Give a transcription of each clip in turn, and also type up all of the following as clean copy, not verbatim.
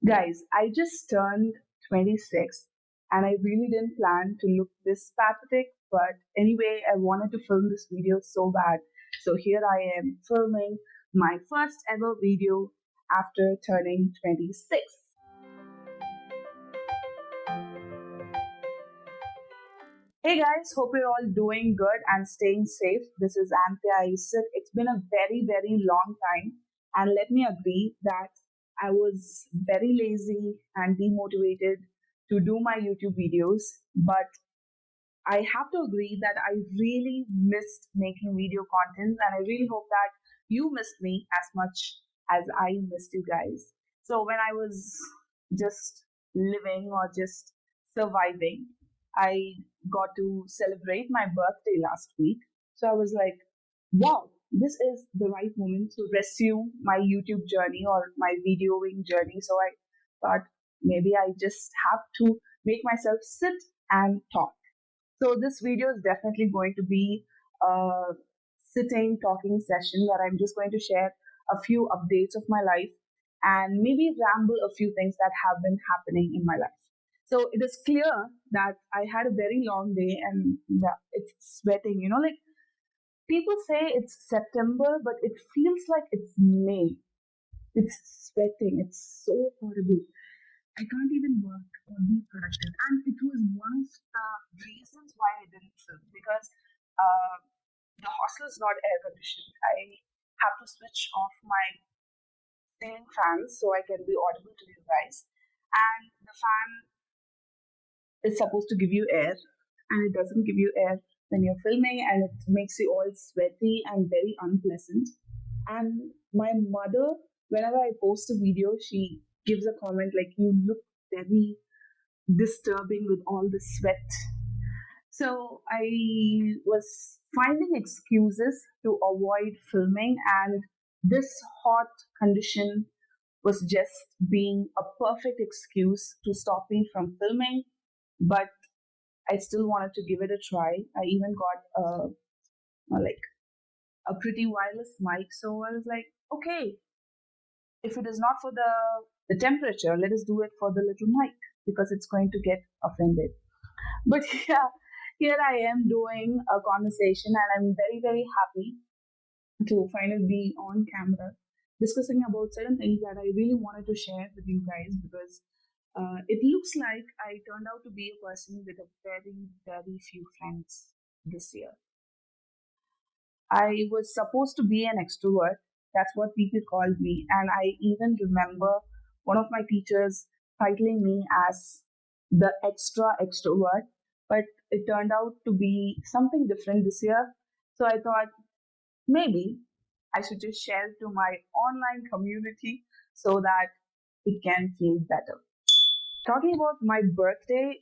Guys, I just turned 26 and I really didn't plan to look this pathetic, but anyway, I wanted to film this video so bad. So here I am filming my first ever video after turning 26. Hey guys, hope you're all doing good and staying safe. This is Anthea. It's been a very long time, and let me agree that I was very lazy and demotivated to do my YouTube videos. But I have to agree that I really missed making video content, and I really hope that you missed me as much as I missed you guys. So when I was just living or just surviving, I got to celebrate my birthday last week. So I was like, wow, this is the right moment to resume my YouTube journey or my videoing journey. So I thought maybe I just have to make myself sit and talk. So this video is definitely going to be a sitting talking session where I'm just going to share a few updates of my life and maybe ramble a few things that have been happening in my life. So it is clear that I had a very long day and that it's sweating, like people say it's September, but it feels like it's May. It's sweating. It's so horrible. I can't even work or be productive. And it was one of the reasons why I didn't film because uh, the hostel is not air conditioned. I have to switch off my ceiling fans so I can be audible to you guys. And the fan is supposed to give you air, and it doesn't give you air when you're filming, and it makes you all sweaty and very unpleasant. And my mother, whenever I post a video, she gives a comment like, "You look very disturbing with all the sweat." So I was finding excuses to avoid filming, and this hot condition was just being a perfect excuse to stop me from filming. But I still wanted to give it a try. I even got like a pretty wireless mic, so I was like, okay, if it is not for the temperature, let us do it for the little mic because it's going to get offended. But yeah, here I am doing a conversation, and I'm very happy to finally be on camera discussing about certain things that I really wanted to share with you guys because it looks like I turned out to be a person with a very few friends this year. I was supposed to be an extrovert. That's what people called me. And I even remember one of my teachers titling me as the extra extrovert. But it turned out to be something different this year. So I thought maybe I should just share it to my online community so that it can feel better. Talking about my birthday,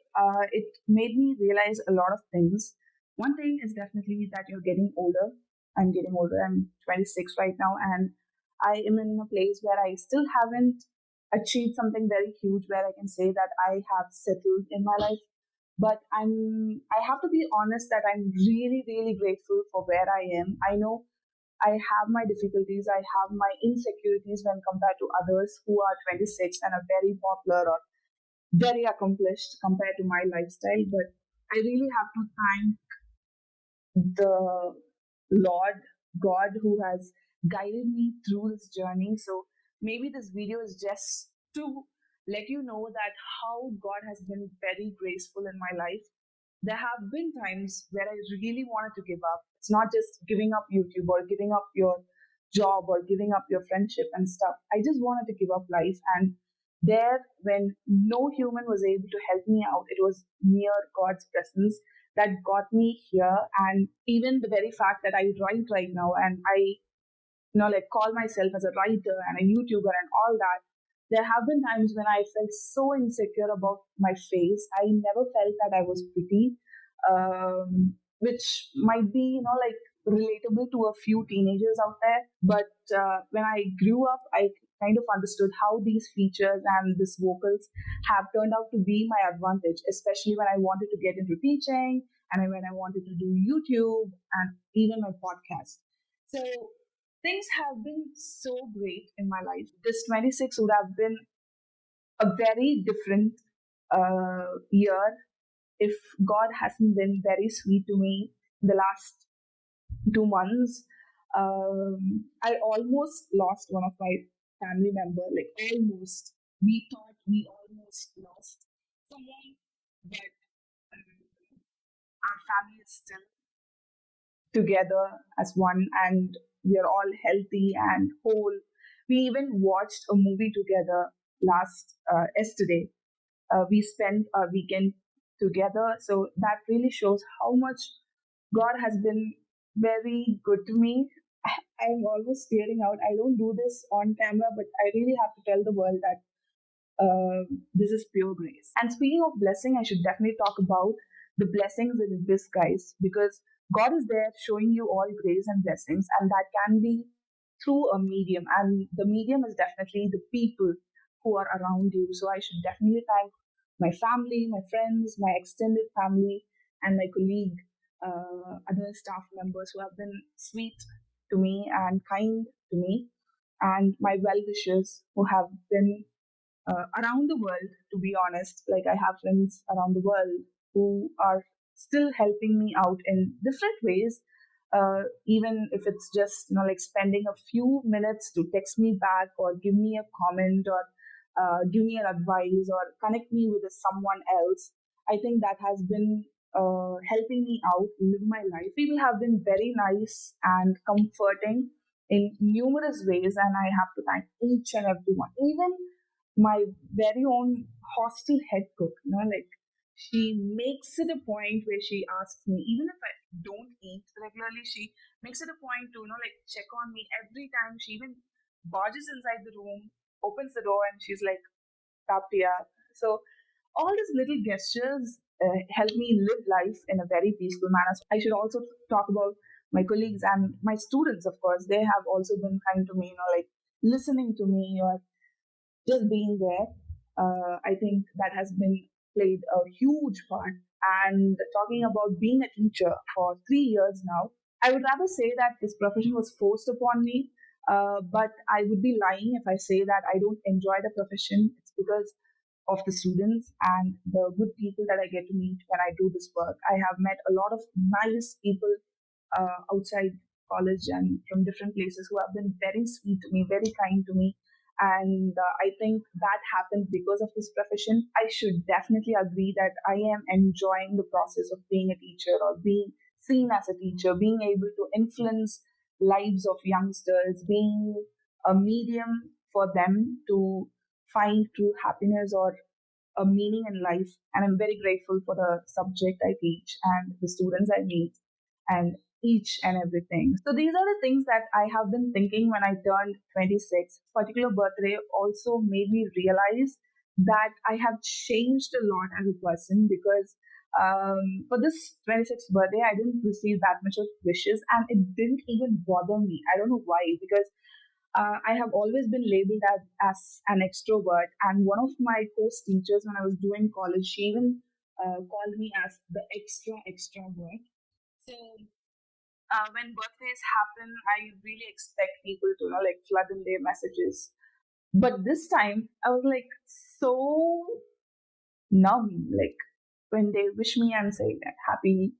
it made me realize a lot of things. One thing is definitely that you're getting older. I'm getting older. I'm 26 right now, and I am in a place where I still haven't achieved something very huge where I can say that I have settled in my life. But I have to be honest that I'm really grateful for where I am. I know I have my difficulties, I have my insecurities when compared to others who are 26 and are very popular or very accomplished compared to my lifestyle. But I really have to thank the Lord God who has guided me through this journey. So maybe this video is just to let you know that how God has been very graceful in my life. There have been times where I really wanted to give up. It's not just giving up YouTube or giving up your job or giving up your friendship and stuff. I just wanted to give up life. And there, when no human was able to help me out, it was mere God's presence that got me here. And even the very fact that I write right now and I, like call myself as a writer and a YouTuber and all that, there have been times when I felt so insecure about my face. I never felt that I was pretty, which might be, like relatable to a few teenagers out there. But when I grew up, I kind of understood how these features and these vocals have turned out to be my advantage, especially when I wanted to get into teaching and when I wanted to do YouTube and even my podcast. So things have been so great in my life. This 26 would have been a very different year if God hasn't been very sweet to me in the last 2 months. I almost lost one of my family member, like almost. We thought we almost lost someone, but our family is still together as one, and we are all healthy and whole. We even watched a movie together last yesterday. We spent our weekend together, so that really shows how much God has been very good to me. I'm almost tearing out. I don't do this on camera, but I really have to tell the world that this is pure grace. And speaking of blessing, I should definitely talk about the blessings in disguise, because God is there showing you all grace and blessings, and that can be through a medium. And the medium is definitely the people who are around you. So I should definitely thank my family, my friends, my extended family, and my colleague, other staff members who have been sweet to me and kind to me, and my well wishers who have been around the world, to be honest. Like, I have friends around the world who are still helping me out in different ways, even if it's just, like spending a few minutes to text me back or give me a comment or give me an advice or connect me with someone else. I think that has been helping me out live my life. People have been very nice and comforting in numerous ways, and I have to thank each and every one. Even my very own hostel head cook, like, she makes it a point where she asks me, even if I don't eat regularly, she makes it a point to, like, check on me every time. She even barges inside the room, opens the door, and she's like, Tapia. So all these little gestures help me live life in a very peaceful manner. So I should also talk about my colleagues and my students, of course. They have also been kind to me, like listening to me or just being there. I think that has been played a huge part. And talking about being a teacher for 3 years now, I would rather say that this profession was forced upon me, but I would be lying if I say that I don't enjoy the profession. It's because of the students and the good people that I get to meet when I do this work. I have met a lot of nice people outside college and from different places who have been very sweet to me, very kind to me. And I think that happened because of this profession. I should definitely agree that I am enjoying the process of being a teacher or being seen as a teacher, being able to influence lives of youngsters, being a medium for them to find true happiness or a meaning in life. And I'm very grateful for the subject I teach and the students I meet and each and everything. So these are the things that I have been thinking when I turned 26. Particular birthday also made me realize that I have changed a lot as a person, because for this 26th birthday, I didn't receive that much of wishes, and it didn't even bother me. I don't know why, because I have always been labeled as an extrovert. And one of my course teachers, when I was doing college, she even called me as the extrovert. So when birthdays happen, I really expect people to, like, flood in their messages. But this time, I was like so numb. Like, when they wish me and say that happy,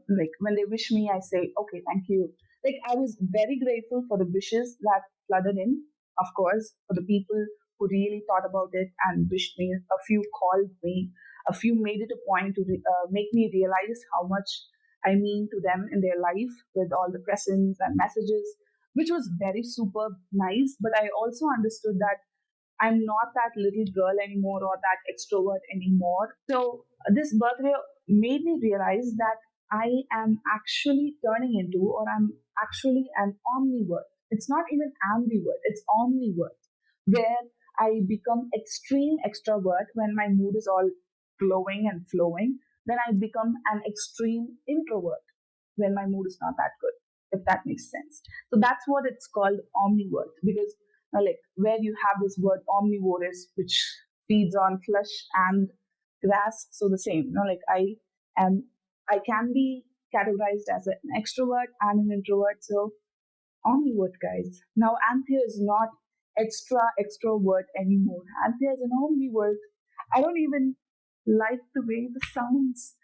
like when they wish me, I say, okay, thank you. Like, I was very grateful for the wishes that flooded in, of course, for the people who really thought about it and wished me. A few called me, a few made it a point to make me realize how much I mean to them in their life with all the presents and messages, which was very super nice. But I also understood that I'm not that little girl anymore or that extrovert anymore. So this birthday made me realize that I am actually turning into, or I'm actually an omnivore. It's not even ambivert, it's omnivore, where I become extreme extrovert when my mood is all glowing and flowing. Then I become an extreme introvert when my mood is not that good, if that makes sense. So that's what it's called omnivore, because like, where you have this word omnivorous, which feeds on flesh and grass. So the same, like, am, I can be categorized as an extrovert and an introvert. So omnivore, guys. Now, Anthea is not extrovert anymore. Anthea is an omnivert. I don't even like the way this sounds.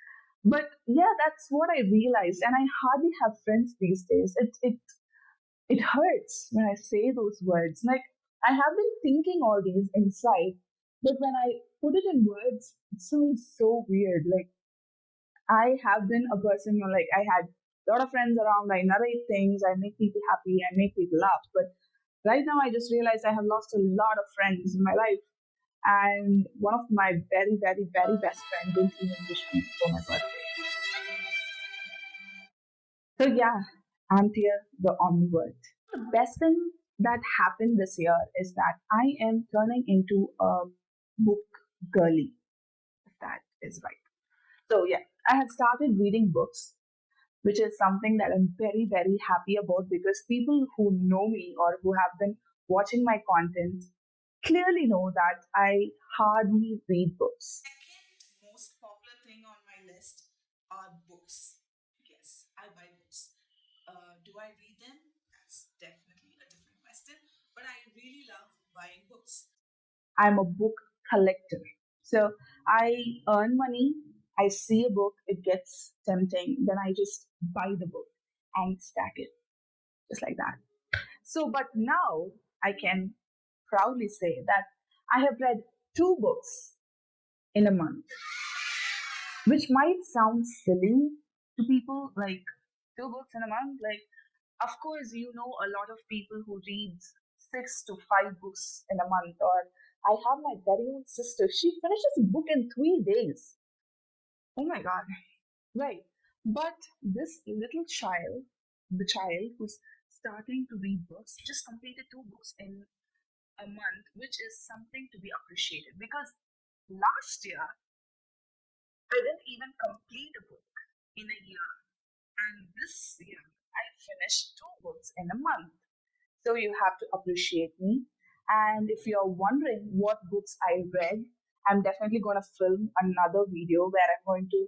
But yeah, that's what I realized. And I hardly have friends these days. It hurts when I say those words. Like, I have been thinking all these inside, but when I put it in words, it sounds so weird. Like, I have been a person, like, I had a lot of friends around, I narrate things, I make people happy, I make people laugh. But right now, I just realized I have lost a lot of friends in my life. And one of my very, very, very best friend didn't even wish me for my birthday. So yeah, Anthea, the omnivore. The best thing that happened this year is that I am turning into a book girly, if that is right. So yeah, I have started reading books, which is something that I'm very, very happy about because people who know me or who have been watching my content clearly know that I hardly read books. Second most popular thing on my list are books. Yes, I buy books. Do I read them? That's definitely a different question. But I really love buying books. I'm a book collector. So I earn money, I see a book, it gets tempting, then I just buy the book and stack it, just like that. So, but now I can proudly say that I have read two books in a month, which might sound silly to people, like two books in a month. Like, of course, you know a lot of people who reads 6 to 5 books in a month. Or I have my very own sister. She finishes a book in 3 days. Oh my god! Right. But this little child, the child who's starting to read books, just completed 2 books in a month, which is something to be appreciated. Because last year I didn't even complete a book in a year. And this year, I finished 2 books in a month. So you have to appreciate me. And if you're wondering what books I read, I'm definitely going to film another video where I'm going to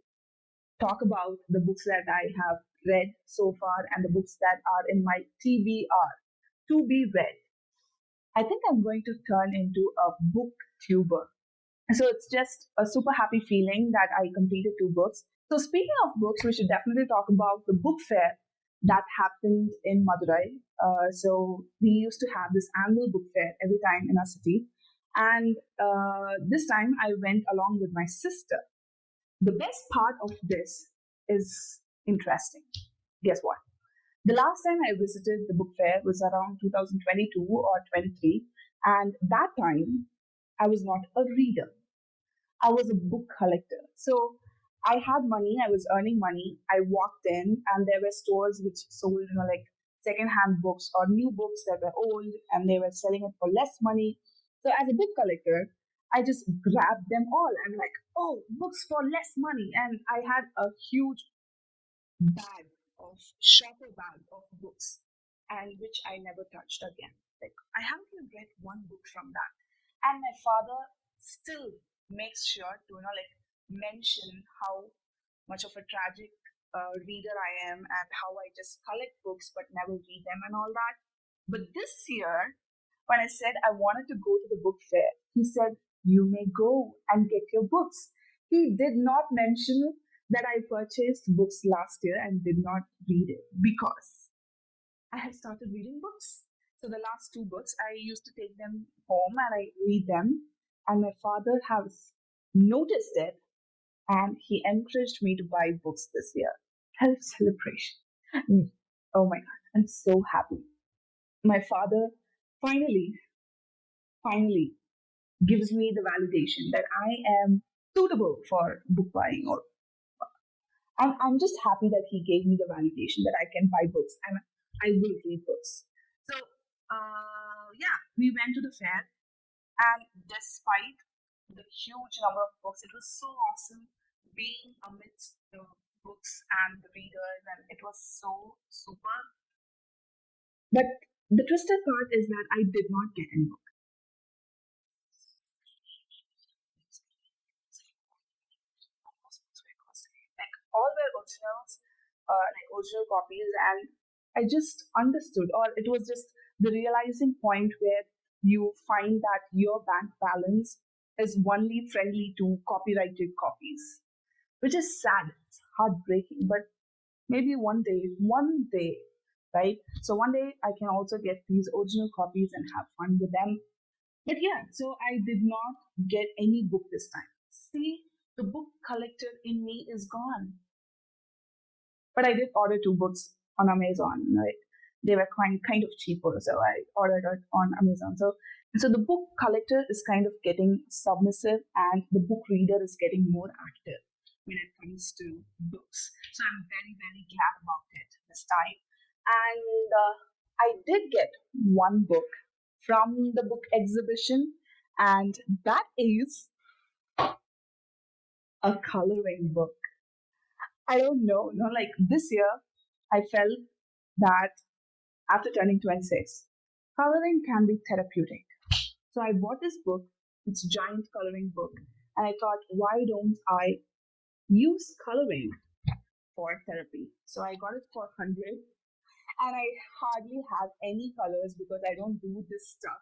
talk about the books that I have read so far and the books that are in my TBR, to be read. I think I'm going to turn into a booktuber. So it's just a super happy feeling that I completed 2 books. So speaking of books, we should definitely talk about the book fair that happened in Madurai. So we used to have this annual book fair every time in our city. And this time I went along with my sister. The best part of this is interesting. Guess what? The last time I visited the book fair was around 2022 or 23. And that time I was not a reader. I was a book collector. So I had money, I was earning money. I walked in and there were stores which sold, like second-hand books or new books that were old and they were selling it for less money. So as a book collector, I just grabbed them all. I'm like, oh, books for less money. And I had a huge bag of shopper bag of books and which I never touched again. Like I haven't even read one book from that. And my father still makes sure to like mention how much of a tragic reader I am and how I just collect books but never read them and all that. But this year, when I said I wanted to go to the book fair, he said, "You may go and get your books." He did not mention that I purchased books last year and did not read it because I have started reading books. So the last 2 books, I used to take them home and I read them. And my father has noticed it and he encouraged me to buy books this year. Self celebration. Oh my God, I'm so happy. My father finally, finally gives me the validation that I am suitable for book buying. Or I'm just happy that he gave me the validation that I can buy books and I will read books. So, yeah, we went to the fair, and despite the huge number of books, it was so awesome being amidst the books and the readers, and it was so super. But the twisted part is that I did not get any book. Like all were originals, like original copies, and I just understood, or it was just the realizing point where you find that your bank balance is only friendly to copyrighted copies, which is sad. It's heartbreaking, but maybe one day, right? So one day I can also get these original copies and have fun with them. But yeah, so I did not get any book this time. See, the book collector in me is gone. But I did order two books on Amazon. Like they were kind of cheaper, so I ordered it on Amazon. So the book collector is kind of getting submissive, and the book reader is getting more active when it comes to books. So I'm very very glad about it this time. And I did get one book from the book exhibition, and that is a coloring book. I don't know, no, like this year, I felt that after turning 26, coloring can be therapeutic. So I bought this book, it's a giant coloring book, and I thought, why don't I use coloring for therapy? So I got it for 100, and I hardly have any colors because I don't do this stuff.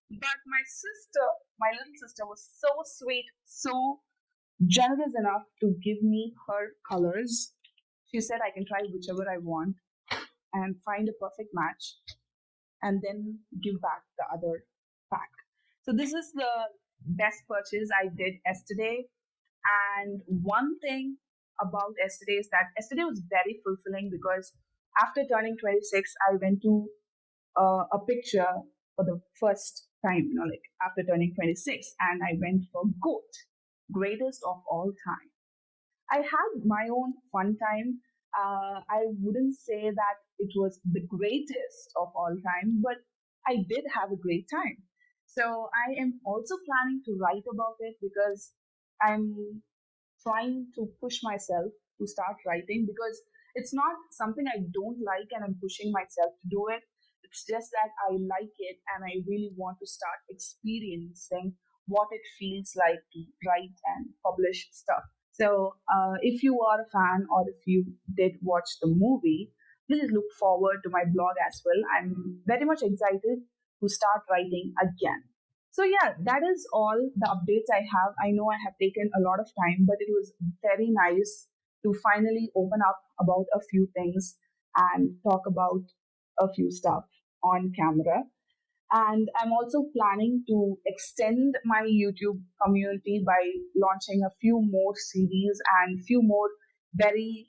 But my sister, my little sister, was so sweet, so generous enough to give me her colors. She said I can try whichever I want and find a perfect match and then give back the other pack. So this is the best purchase I did yesterday. And one thing about yesterday is that yesterday was very fulfilling because after turning 26, I went to a picture for the first time, like after turning 26, and I went for GOAT, greatest of all time. I had my own fun time. I wouldn't say that it was the greatest of all time, but I did have a great time. So I am also planning to write about it because I'm trying to push myself to start writing because it's not something I don't like and I'm pushing myself to do it. It's just that I like it and I really want to start experiencing what it feels like to write and publish stuff. So, if you are a fan or if you did watch the movie, please look forward to my blog as well. I'm very much excited to start writing again. So, yeah, that is all the updates I have. I know I have taken a lot of time, but it was very nice to finally open up about a few things and talk about a few stuff on camera. And I'm also planning to extend my YouTube community by launching a few more series and few more very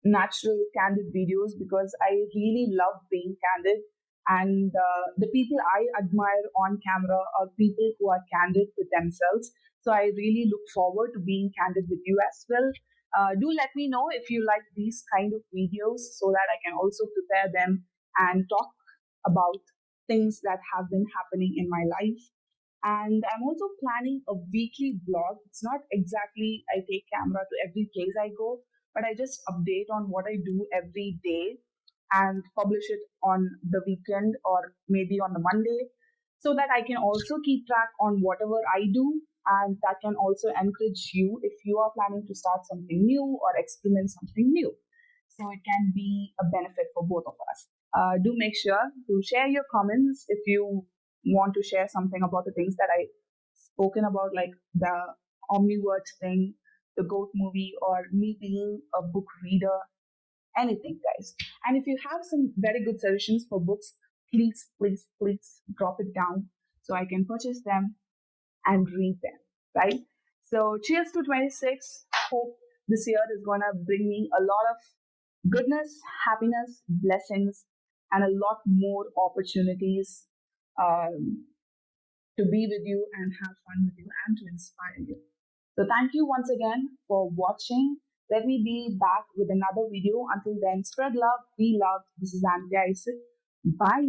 natural, candid videos because I really love being candid. And the people I admire on camera are people who are candid with themselves. So I really look forward to being candid with you as well. Do let me know if you like these kind of videos so that I can also prepare them and talk about things that have been happening in my life. And I'm also planning a weekly blog. It's not exactly I take camera to every place I go, but I just update on what I do every day and publish it on the weekend or maybe on the Monday so that I can also keep track on whatever I do and that can also encourage you if you are planning to start something new or experiment something new. So it can be a benefit for both of us. Do make sure to share your comments if you want to share something about the things that I spoken about, like the Omniword thing, the Goat movie, or me being a book reader, anything, guys. And if you have some very good suggestions for books, please, please, please drop it down so I can purchase them and read them, right? So, cheers to 26. Hope this year is going to bring me a lot of goodness, happiness, blessings, and a lot more opportunities um, to be with you and have fun with you and to inspire you. So, thank you once again for watching. Let me be back with another video. Until then, spread love, be loved. This is Anthea. Bye.